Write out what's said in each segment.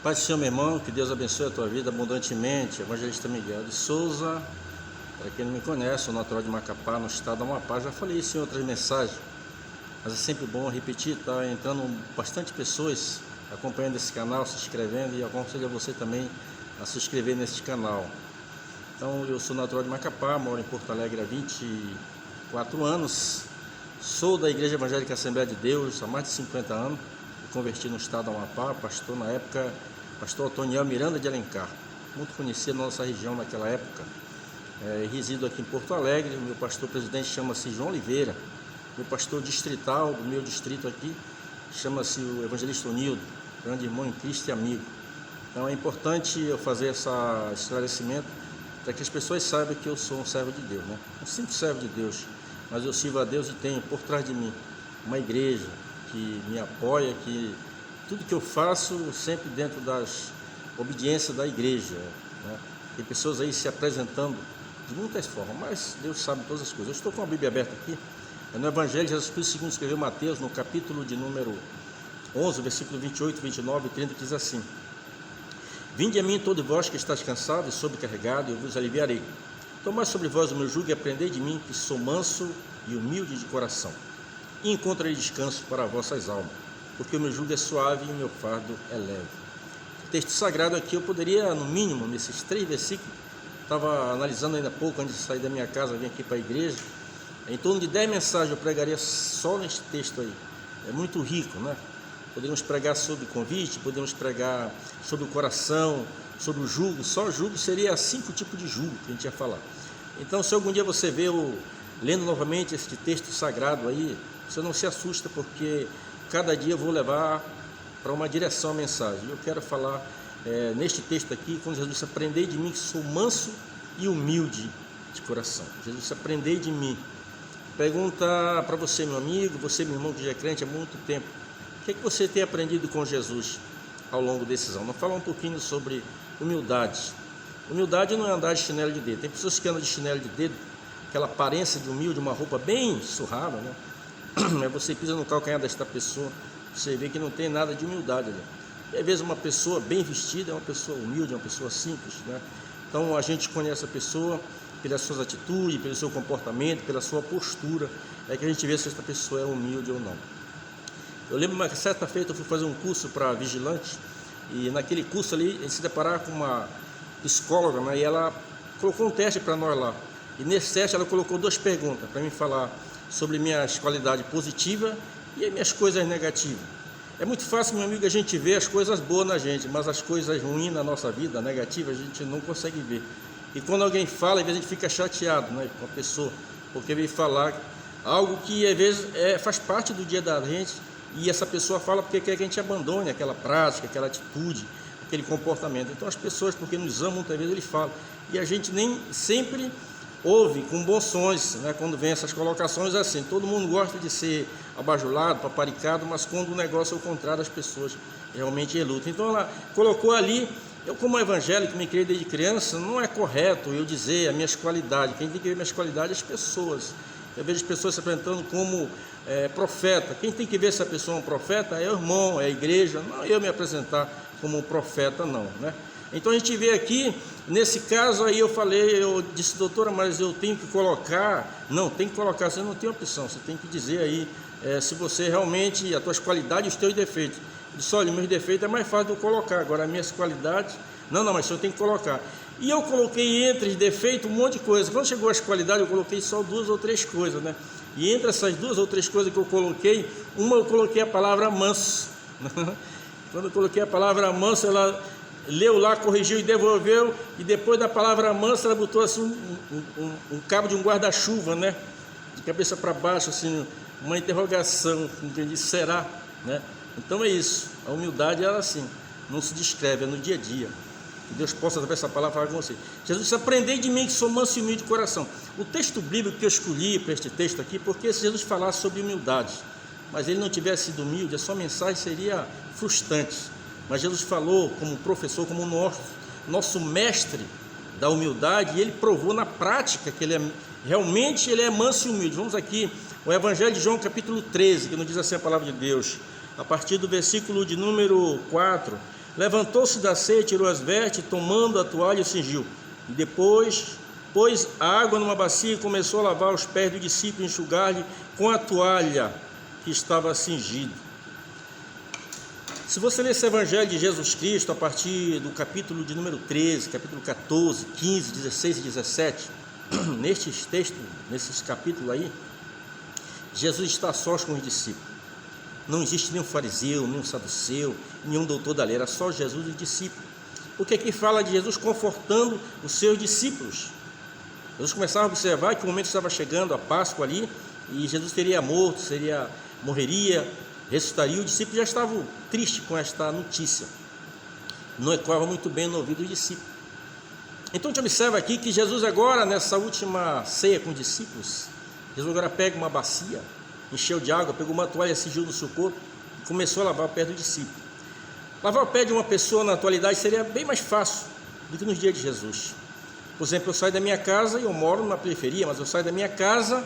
Paz do Senhor, meu irmão, que Deus abençoe a tua vida abundantemente. Evangelista Miguel de Souza, para quem não me conhece, sou natural de Macapá, no estado do Amapá. Já falei isso em outras mensagens, mas é sempre bom repetir, tá entrando bastante pessoas acompanhando esse canal, se inscrevendo, e aconselho a você também a se inscrever nesse canal. Então, eu sou natural de Macapá, moro em Porto Alegre há 24 anos, sou da Igreja Evangélica Assembleia de Deus há mais de 50 anos, me converti no estado do Amapá, pastor na época, pastor Otoniel Miranda de Alencar, muito conhecido na nossa região naquela época. Resido aqui em Porto Alegre, meu pastor presidente chama-se João Oliveira, meu pastor distrital do meu distrito aqui chama-se o evangelista Onildo, grande irmão em Cristo e amigo. Então é importante eu fazer esse esclarecimento para que as pessoas saibam que eu sou um servo de Deus, né? Um simples servo de Deus, mas eu sirvo a Deus e tenho por trás de mim uma igreja que me apoia, que tudo que eu faço sempre dentro das obediências da igreja, né? Tem pessoas aí se apresentando de muitas formas, mas Deus sabe todas as coisas. Eu estou com a Bíblia aberta aqui, no Evangelho de Jesus Cristo segundo escreveu Mateus, no capítulo de número 11, versículo 28, 29 e 30, que diz assim: Vinde a mim todos vós que estáis cansados e sobrecarregados, e eu vos aliviarei. Tomai sobre vós o meu jugo e aprendei de mim, que sou manso e humilde de coração, e encontrarei descanso para vossas almas, porque o meu jugo é suave e o meu fardo é leve. O texto sagrado aqui eu poderia, no mínimo, nesses 3 versículos, estava analisando ainda há pouco, antes de sair da minha casa, vim aqui para a igreja, em torno de 10 mensagens eu pregaria só neste texto aí. É muito rico, né? Podemos pregar sobre convite, podemos pregar sobre o coração, sobre o jugo. Só jugo seria 5 tipos de jugo que a gente ia falar. Então, se algum dia você vê lendo novamente este texto sagrado aí, você não se assusta, porque cada dia eu vou levar para uma direção a mensagem. Eu quero falar neste texto aqui, quando Jesus disse: aprendei de mim que sou manso e humilde de coração. Jesus disse: aprendei de mim. Pergunta para você, meu amigo, você, meu irmão, que já é crente há muito tempo, o que é que você tem aprendido com Jesus ao longo desses anos? Vamos falar um pouquinho sobre humildade. Humildade não é andar de chinelo de dedo. Tem pessoas que andam de chinelo de dedo, aquela aparência de humilde, uma roupa bem surrada, né? Mas você pisa no calcanhar desta pessoa, você vê que não tem nada de humildade ali. E às vezes uma pessoa bem vestida é uma pessoa humilde, é uma pessoa simples, né? Então a gente conhece a pessoa pelas suas atitudes, pelo seu comportamento, pela sua postura, é que a gente vê se essa pessoa é humilde ou não. Eu lembro uma certa feita eu fui fazer um curso para vigilante, e naquele curso ali a gente se deparava com uma psicóloga, né, e ela colocou um teste para nós lá, e nesse teste ela colocou 2 perguntas para mim falar sobre minhas qualidades positivas e as minhas coisas negativas. É muito fácil, meu amigo, a gente ver as coisas boas na gente, mas as coisas ruins na nossa vida, negativas, a gente não consegue ver. E quando alguém fala, às vezes a gente fica chateado, né, com a pessoa, porque veio falar algo que às vezes faz parte do dia da gente, e essa pessoa fala porque quer que a gente abandone aquela prática, aquela atitude, aquele comportamento. Então as pessoas, porque nos amam, muitas vezes eles falam, e a gente nem sempre ouve com bons sons, né, quando vem essas colocações assim. Todo mundo gosta de ser abajulado, paparicado, mas quando o negócio é o contrário, as pessoas realmente relutam. Então ela colocou ali. Eu, como evangélico, me criei desde criança, não é correto eu dizer as minhas qualidades. Quem tem que ver minhas qualidades é as pessoas. Eu vejo as pessoas se apresentando como profeta. Quem tem que ver se a pessoa é um profeta é o irmão, é a igreja, não eu me apresentar como um profeta, não, né? Então a gente vê aqui, nesse caso aí eu disse: doutora, mas eu tenho que colocar. Não, tem que colocar, você não tem opção, você tem que dizer aí se você realmente, as tuas qualidades e os teus defeitos. Eu disse: olha, meus defeitos é mais fácil de eu colocar, agora as minhas qualidades, não, mas o senhor tem que colocar. E eu coloquei entre defeitos um monte de coisa. Quando chegou às qualidades, eu coloquei só 2 ou 3 coisas, né? E entre essas 2 ou 3 coisas que eu coloquei, uma eu coloquei a palavra manso. Quando eu coloquei a palavra manso, ela leu lá, corrigiu e devolveu, e depois da palavra manso, ela botou assim um cabo de um guarda-chuva, né? De cabeça para baixo, assim, uma interrogação, entendi, será, né? Então é isso, a humildade ela assim, não se descreve, é no dia a dia. Que Deus possa, através dessa palavra, falar com você. Jesus disse: aprendei de mim que sou manso e humilde de coração. O texto bíblico que eu escolhi para este texto aqui, porque se Jesus falasse sobre humildade, mas ele não tivesse sido humilde, a sua mensagem seria frustrante. Mas Jesus falou como professor, como nosso mestre da humildade, e ele provou na prática que realmente ele é manso e humilde. Vamos aqui, o Evangelho de João, capítulo 13, que nos diz assim a palavra de Deus, a partir do versículo de número 4, Levantou-se da ceia, tirou as vestes, tomando a toalha, o cingiu. E depois pôs a água numa bacia e começou a lavar os pés do discípulo e enxugar-lhe com a toalha que estava cingido. Se você ler esse Evangelho de Jesus Cristo, a partir do capítulo de número 13, capítulo 14, 15, 16 e 17, nestes textos, nesses capítulos aí, Jesus está sós com os discípulos. Não existe nenhum fariseu, nenhum saduceu, nenhum doutor da lei, era só Jesus e os discípulos. Porque aqui fala de Jesus confortando os seus discípulos. Jesus começava a observar que o momento estava chegando, a Páscoa ali, e Jesus teria morto, morreria, ressuscitaria. Os discípulos já estavam tristes com esta notícia. Não ecoava muito bem no ouvido dos discípulos. Então a gente observa aqui que Jesus agora, nessa última ceia com os discípulos, Jesus agora pega uma bacia, encheu de água, pegou uma toalha, cingiu no seu corpo e começou a lavar o pé do discípulo. Lavar o pé de uma pessoa na atualidade seria bem mais fácil do que nos dias de Jesus. Por exemplo, eu saio da minha casa e eu moro numa periferia, mas eu saio da minha casa,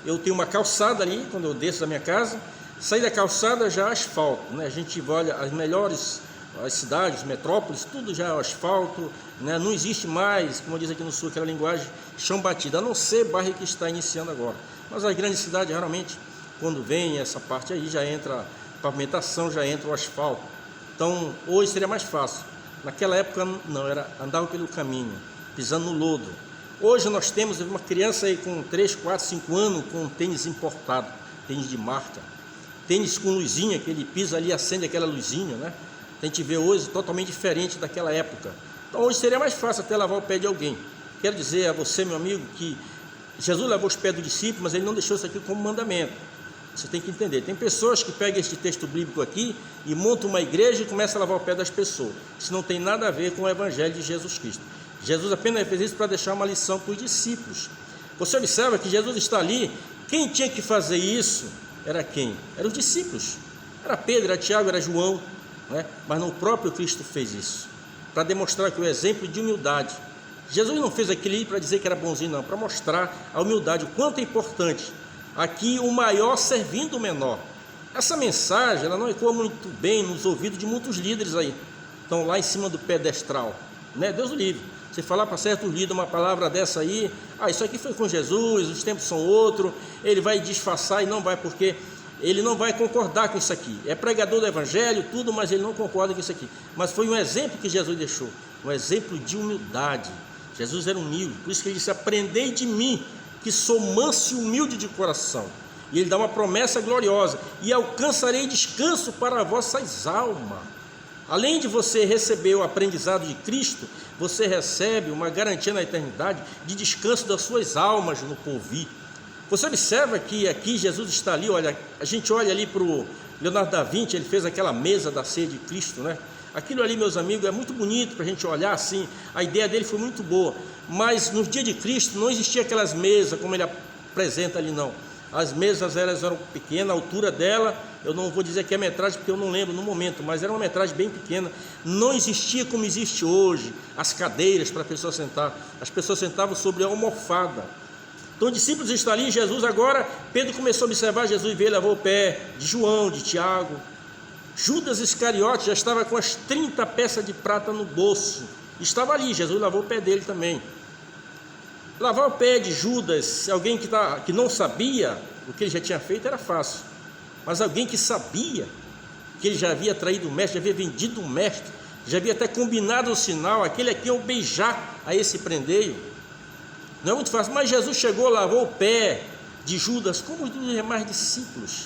eu tenho uma calçada ali, quando eu desço da minha casa, sair da calçada já é asfalto, né? A gente olha as melhores, as cidades, metrópoles, tudo já é asfalto, né? Não existe mais, como diz aqui no sul, aquela linguagem chão batido, a não ser bairro que está iniciando agora. Mas as grandes cidades, geralmente, quando vem essa parte aí, já entra a pavimentação, já entra o asfalto. Então, hoje seria mais fácil. Naquela época, não, andava pelo caminho, pisando no lodo. Hoje nós temos uma criança aí com 3, 4, 5 anos com um tênis importado, tênis de marca, tênis com luzinha, que ele pisa ali e acende aquela luzinha, né? A gente vê hoje totalmente diferente daquela época. Então hoje seria mais fácil até lavar o pé de alguém. Quero dizer a você, meu amigo, que Jesus lavou os pés do discípulo, mas ele não deixou isso aqui como mandamento. Você tem que entender, tem pessoas que pegam este texto bíblico aqui e montam uma igreja e começam a lavar o pé das pessoas. Isso não tem nada a ver com o Evangelho de Jesus Cristo. Jesus apenas fez isso para deixar uma lição para os discípulos. Você observa que Jesus está ali, quem tinha que fazer isso era quem? Eram os discípulos. Era Pedro, era Tiago, era João, né? Mas não, o próprio Cristo fez isso, para demonstrar que o exemplo de humildade. Jesus não fez aquilo para dizer que era bonzinho, não, para mostrar a humildade, o quanto é importante. Aqui o maior servindo o menor. Essa mensagem, ela não ecoa muito bem nos ouvidos de muitos líderes aí, estão lá em cima do pedestral, né? Deus o livre. Você falar para certo líder uma palavra dessa aí, isso aqui foi com Jesus, os tempos são outros, ele vai disfarçar e não vai, porque ele não vai concordar com isso aqui. É pregador do Evangelho, tudo, mas ele não concorda com isso aqui. Mas foi um exemplo que Jesus deixou, um exemplo de humildade. Jesus era humilde, por isso que ele disse: aprendei de mim, que sou manso e humilde de coração. E ele dá uma promessa gloriosa: e alcançarei descanso para vossas almas. Além de você receber o aprendizado de Cristo, você recebe uma garantia na eternidade de descanso das suas almas no porvir. Você observa que aqui Jesus está ali, olha, a gente olha ali para o Leonardo da Vinci, ele fez aquela mesa da ceia de Cristo, né? Aquilo ali, meus amigos, é muito bonito para a gente olhar assim, a ideia dele foi muito boa, mas no dia de Cristo não existia aquelas mesas como ele apresenta ali, não. As mesas elas eram pequenas, a altura dela, eu não vou dizer que é metragem porque eu não lembro no momento, mas era uma metragem bem pequena. Não existia como existe hoje, as cadeiras para a pessoa sentar. As pessoas sentavam sobre a almofada. Então os discípulos estão ali, Jesus agora, Pedro começou a observar Jesus, veio, lavou o pé de João, de Tiago. Judas Iscariote já estava com as 30 peças de prata no bolso. Estava ali, Jesus lavou o pé dele também. Lavar o pé de Judas, se alguém que não sabia o que ele já tinha feito, era fácil. Mas alguém que sabia que ele já havia traído o mestre, já havia vendido o mestre, já havia até combinado o sinal, aquele aqui eu beijar a esse prendeio, não é muito fácil. Mas Jesus chegou, lavou o pé de Judas, como os demais discípulos,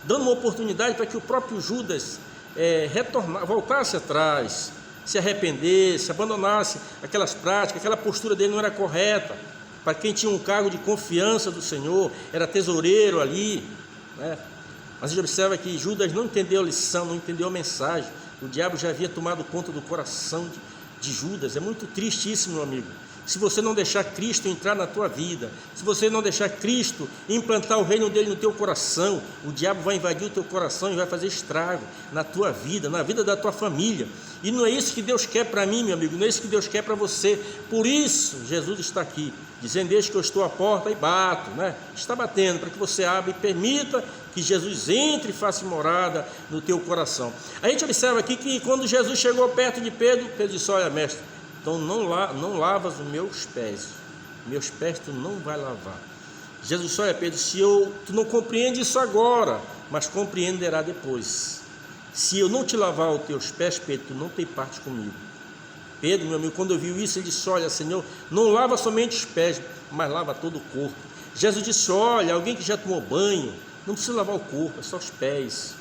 dando uma oportunidade para que o próprio Judas voltasse atrás, se arrependesse, abandonasse aquelas práticas, aquela postura dele não era correta. Para quem tinha um cargo de confiança do Senhor, era tesoureiro ali, né? Mas a gente observa que Judas não entendeu a lição, não entendeu a mensagem. O diabo já havia tomado conta do coração de Judas. É muito triste isso, meu amigo. Se você não deixar Cristo entrar na tua vida, se você não deixar Cristo implantar o reino dele no teu coração, o diabo vai invadir o teu coração e vai fazer estrago na tua vida, na vida da tua família. E não é isso que Deus quer para mim, meu amigo, não é isso que Deus quer para você. Por isso Jesus está aqui, dizendo: desde que eu estou à porta e bato, né? Está batendo para que você abra e permita que Jesus entre e faça morada no teu coração. A gente observa aqui que quando Jesus chegou perto de Pedro, Pedro disse: olha, mestre, então não lavas os meus pés tu não vai lavar. Jesus disse: olha, Pedro, tu não compreende isso agora, mas compreenderá depois. Se eu não te lavar os teus pés, Pedro, tu não tem parte comigo. Pedro, meu amigo, quando ouviu isso, ele disse: olha, Senhor, não lava somente os pés, mas lava todo o corpo. Jesus disse: olha, alguém que já tomou banho, não precisa lavar o corpo, é só os pés.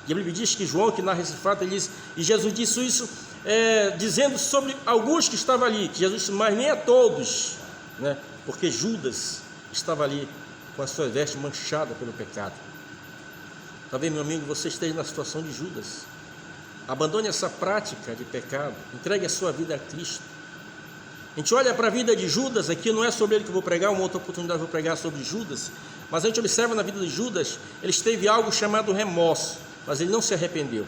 E a Bíblia diz que João, que narra esse fato, ele diz, e Jesus disse isso dizendo sobre alguns que estavam ali, que Jesus disse: mas nem a todos, né? Porque Judas estava ali com a sua veste manchada pelo pecado. Talvez, meu amigo, você esteja na situação de Judas. Abandone essa prática de pecado, entregue a sua vida a Cristo. A gente olha para a vida de Judas, aqui não é sobre ele que eu vou pregar, uma outra oportunidade eu vou pregar sobre Judas, mas a gente observa na vida de Judas, ele teve algo chamado remorso, mas ele não se arrependeu.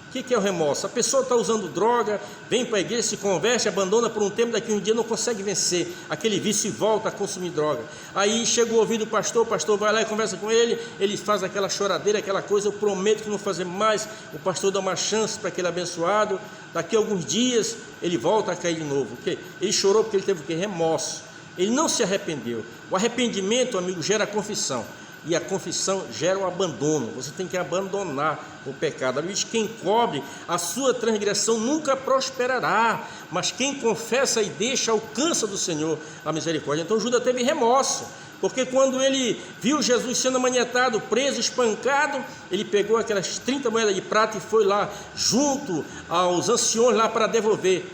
O que é o remorso? A pessoa está usando droga, vem para a igreja, se converte, abandona por um tempo, daqui a um dia não consegue vencer aquele vício e volta a consumir droga. Aí chega o ouvido do pastor, o pastor vai lá e conversa com ele, ele faz aquela choradeira, aquela coisa: eu prometo que não vou fazer mais. O pastor dá uma chance para aquele abençoado, daqui a alguns dias ele volta a cair de novo. Ele chorou porque ele teve o quê? Remorso. Ele não se arrependeu. O arrependimento, amigo, gera confissão. E a confissão gera o abandono. Você tem que abandonar o pecado. A Bíblia diz: quem cobre a sua transgressão nunca prosperará, mas quem confessa e deixa alcança do Senhor a misericórdia. Então Judas teve remorso, porque quando ele viu Jesus sendo amanhetado, preso, espancado, ele pegou aquelas 30 moedas de prata e foi lá junto aos anciões lá para devolver.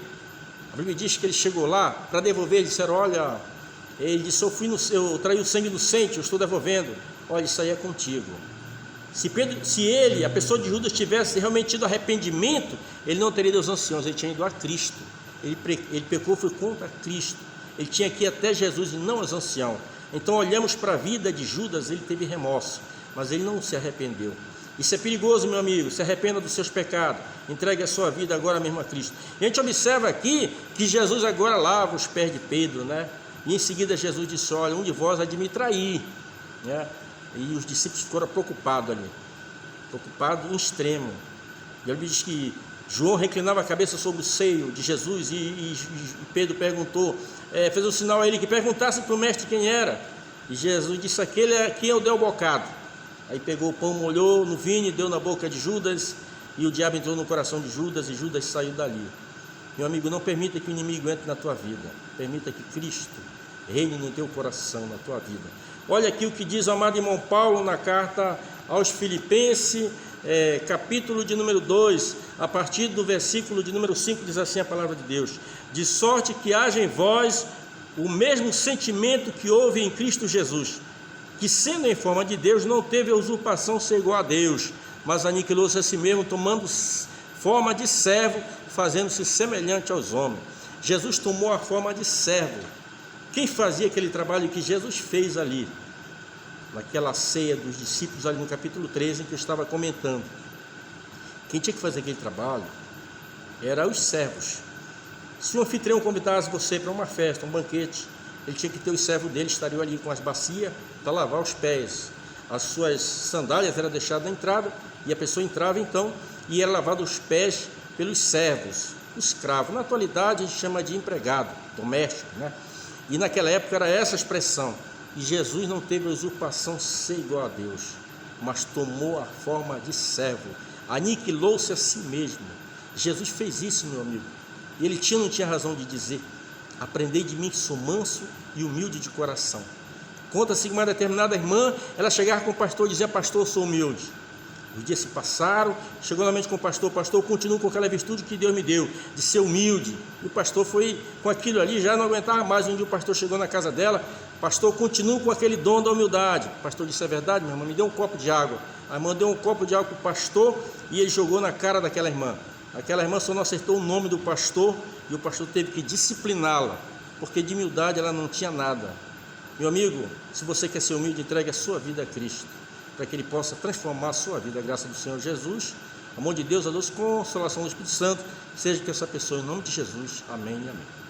A Bíblia diz que ele chegou lá para devolver. Eles disseram: olha, ele disse: eu traí o sangue inocente, eu estou devolvendo. Olha, isso aí é contigo. Se ele, a pessoa de Judas, tivesse realmente tido arrependimento, ele não teria ido aos anciãos, ele tinha ido a Cristo. Ele pecou, foi contra Cristo. Ele tinha que ir até Jesus e não aos anciãos. Então olhamos para a vida de Judas, ele teve remorso, mas ele não se arrependeu. Isso é perigoso, meu amigo. Se arrependa dos seus pecados, entregue a sua vida agora mesmo a Cristo. E a gente observa aqui que Jesus agora lava os pés de Pedro, né? E em seguida Jesus disse: olha, um de vós há de me trair, né? E os discípulos ficaram preocupados ali, preocupados em extremo. E a Bíblia diz que João reclinava a cabeça sobre o seio de Jesus e Pedro perguntou, fez um sinal a ele que perguntasse para o mestre quem era. E Jesus disse: aquele é quem eu dei o bocado. Aí pegou o pão, molhou no vinho e deu na boca de Judas, e o diabo entrou no coração de Judas e Judas saiu dali. Meu amigo, não permita que o inimigo entre na tua vida, permita que Cristo reine no teu coração, na tua vida. Olha aqui o que diz o amado irmão Paulo na carta aos Filipenses, capítulo de número 2, a partir do versículo de número 5, diz assim a palavra de Deus: de sorte que haja em vós o mesmo sentimento que houve em Cristo Jesus, que sendo em forma de Deus, não teve a usurpação ser igual a Deus, mas aniquilou-se a si mesmo, tomando forma de servo, fazendo-se semelhante aos homens. Jesus tomou a forma de servo. Quem fazia aquele trabalho que Jesus fez ali, naquela ceia dos discípulos, ali no capítulo 13, em que eu estava comentando? Quem tinha que fazer aquele trabalho eram os servos. Se o anfitrião convidasse você para uma festa, um banquete, ele tinha que ter os servos dele, estariam ali com as bacias para lavar os pés. As suas sandálias eram deixadas na entrada, e a pessoa entrava então, e era lavado os pés pelos servos, os escravos. Na atualidade a gente chama de empregado, doméstico, né? E naquela época era essa expressão. E Jesus não teve a usurpação ser igual a Deus, mas tomou a forma de servo, aniquilou-se a si mesmo. Jesus fez isso, meu amigo. E ele não tinha razão de dizer: aprendei de mim que sou manso e humilde de coração. Conta-se que uma determinada irmã, ela chegava com o pastor e dizia: pastor, eu sou humilde. Os dias se passaram, chegou na mente com o pastor: pastor, eu continuo com aquela virtude que Deus me deu, de ser humilde. E o pastor foi com aquilo ali, já não aguentava mais. Um dia o pastor chegou na casa dela: pastor, eu continuo com aquele dom da humildade. O pastor disse: é verdade, minha irmã, me deu um copo de água. A irmã deu um copo de água para o pastor e ele jogou na cara daquela irmã. Aquela irmã só não acertou o nome do pastor e o pastor teve que discipliná-la, porque de humildade ela não tinha nada. Meu amigo, se você quer ser humilde, entregue a sua vida a Cristo, para que Ele possa transformar a sua vida. A graça do Senhor Jesus, amor de Deus, a doce consolação do Espírito Santo, seja com essa pessoa, em nome de Jesus. Amém e amém.